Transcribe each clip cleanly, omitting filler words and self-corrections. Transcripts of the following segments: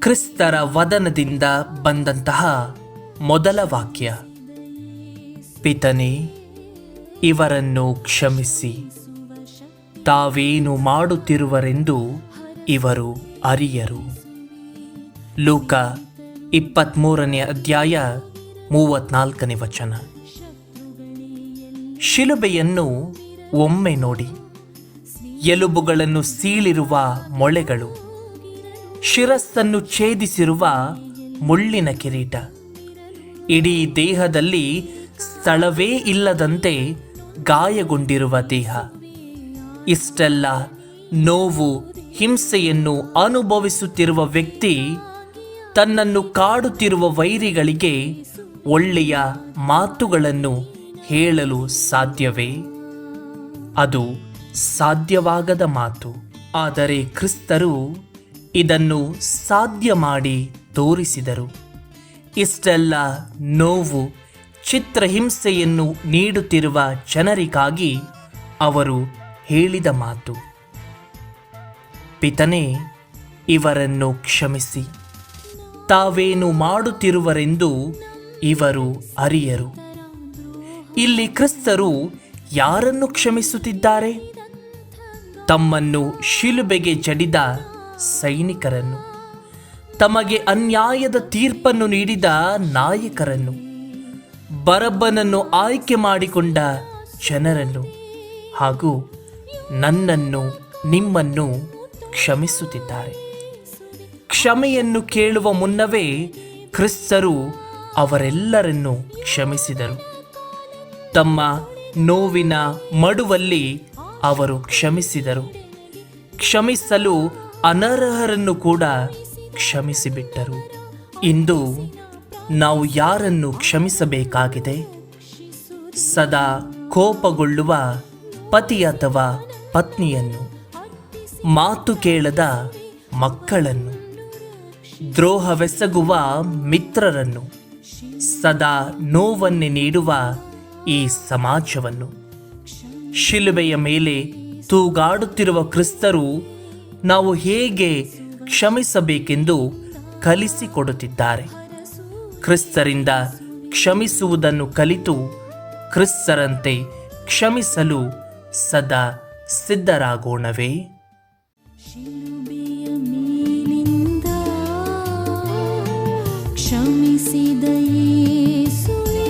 ಕ್ರಿಸ್ತರ ವದನದಿಂದ ಬಂದಂತಹ ಮೊದಲ ವಾಕ್ಯ. ಪಿತನೇ, ಇವರನ್ನು ಕ್ಷಮಿಸಿ, ತಾವೇನು ಮಾಡುತ್ತಿರುವರೆಂದು ಇವರು ಅರಿಯರು. ಲೂಕ 23ನೇ ಅಧ್ಯಾಯ 34ನೇ ವಚನ. ಶಿಲುಬೆಯನ್ನು ಒಮ್ಮೆ ನೋಡಿ. ಎಲುಬುಗಳನ್ನು ಸೀಳಿರುವ ಮೊಳೆಗಳು, ಶಿರಸ್ಸನ್ನು ಛೇದಿಸಿರುವ ಮುಳ್ಳಿನ ಕಿರೀಟ, ಇಡೀ ದೇಹದಲ್ಲಿ ಸ್ಥಳವೇ ಇಲ್ಲದಂತೆ ಗಾಯಗೊಂಡಿರುವ ದೇಹ. ಇಷ್ಟೆಲ್ಲ ನೋವು, ಹಿಂಸೆಯನ್ನು ಅನುಭವಿಸುತ್ತಿರುವ ವ್ಯಕ್ತಿ ತನ್ನನ್ನು ಕಾಡುತ್ತಿರುವ ವೈರಿಗಳಿಗೆ ಒಳ್ಳೆಯ ಮಾತುಗಳನ್ನು ಹೇಳಲು ಸಾಧ್ಯವೇ? ಅದು ಸಾಧ್ಯವಾಗದ ಮಾತು. ಆದರೆ ಕ್ರಿಸ್ತರು ಇದನ್ನು ಸಾಧ್ಯ ಮಾಡಿ ತೋರಿಸಿದರು. ಇಷ್ಟೆಲ್ಲ ನೋವು, ಚಿತ್ರಹಿಂಸೆಯನ್ನು ನೀಡುತ್ತಿರುವ ಜನರಿಗಾಗಿ ಅವರು ಹೇಳಿದ ಮಾತು, ಪಿತನೇ, ಇವರನ್ನು ಕ್ಷಮಿಸಿ, ತಾವೇನು ಮಾಡುತ್ತಿರುವರೆಂದು ಇವರು ಅರಿಯರು. ಇಲ್ಲಿ ಕ್ರಿಸ್ತರು ಯಾರನ್ನು ಕ್ಷಮಿಸುತ್ತಿದ್ದಾರೆ? ತಮ್ಮನ್ನು ಶಿಲುಬೆಗೆ ಜಡಿದ ಸೈನಿಕರನ್ನು, ತಮಗೆ ಅನ್ಯಾಯದ ತೀರ್ಪನ್ನು ನೀಡಿದ ನಾಯಕರನ್ನು, ಬರಬ್ಬನನ್ನು ಆಯ್ಕೆ ಮಾಡಿಕೊಂಡ ಜನರನ್ನು ಹಾಗೂ ನನ್ನನ್ನು, ನಿಮ್ಮನ್ನು ಕ್ಷಮಿಸುತ್ತಿದ್ದಾರೆ. ಕ್ಷಮೆಯನ್ನು ಕೇಳುವ ಮುನ್ನವೇ ಕ್ರಿಸ್ತರು ಅವರೆಲ್ಲರನ್ನು ಕ್ಷಮಿಸಿದರು. ತಮ್ಮ ನೋವಿನ ಮಡುವಲ್ಲಿ ಅವರು ಕ್ಷಮಿಸಿದರು. ಕ್ಷಮಿಸಲು ಅನರ್ಹರನ್ನು ಕೂಡ ಕ್ಷಮಿಸಿಬಿಟ್ಟರು. ಇಂದು ನಾವು ಯಾರನ್ನು ಕ್ಷಮಿಸಬೇಕಾಗಿದೆ? ಸದಾ ಕೋಪಗೊಳ್ಳುವ ಪತಿ ಅಥವಾ ಪತ್ನಿಯನ್ನು, ಮಾತು ಕೇಳದ ಮಕ್ಕಳನ್ನು, ದ್ರೋಹವೆಸಗುವ ಮಿತ್ರರನ್ನು, ಸದಾ ನೋವನ್ನೇ ನೀಡುವ ಈ ಸಮಾಜವನ್ನು. ಶಿಲುಬೆಯ ಮೇಲೆ ತೂಗಾಡುತ್ತಿರುವ ಕ್ರಿಸ್ತರು ನಾವು ಹೇಗೆ ಕ್ಷಮಿಸಬೇಕೆಂದು ಕಲಿಸಿಕೊಡುತ್ತಿದ್ದಾರೆ. ಕ್ರಿಸ್ತರಿಂದ ಕ್ಷಮಿಸುವುದನ್ನು ಕಲಿತು ಕ್ರಿಸ್ತರಂತೆ ಕ್ಷಮಿಸಲು ಸದಾ ಸಿದ್ಧರಾಗೋಣವೇ? ಶಿಲುಬೆಯ ಮೇಲಿಂದ ಕ್ಷಮಿಸಿದ ಯೇಸುವೇ,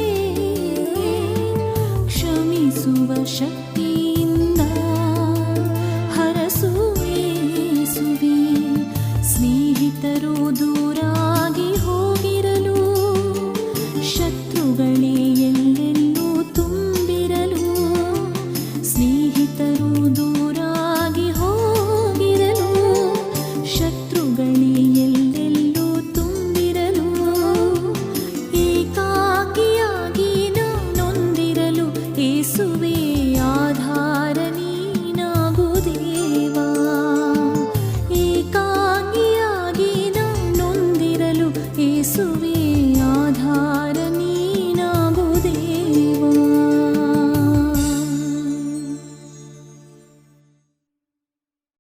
ಕ್ಷಮಿಸುವ ಶಕ್ತಿಯಿಂದ ಹರಸುವೆ ಯೇಸುವೇ. ಸ್ನೇಹಿತರು ದೂರಾಗಿ ಹೋಗಿರಲು, ಶತ್ರುಗಳೇ ಎಲ್ಲೆಲ್ಲೂ ತುಂಬಿರಲು, ಸ್ನೇಹಿತರು ದೂರಾಗಿ ಹೋಗಿರಲು, ಶತ್ರುಗಳೇ ಎಲ್ಲೆಲ್ಲೂ ತುಂಬಿರಲು, ಏಕಾಕಿಯಾಗಿ ನೊಂದಿರಲು ಯೇಸುವೇ ಆಧಾರ ನೀನಾಗು ದೇವಾ. ಏಕಾಕಿಯಾಗಿ ನೊಂದಿರಲು ಯೇಸುವೇ ಆಧಾರ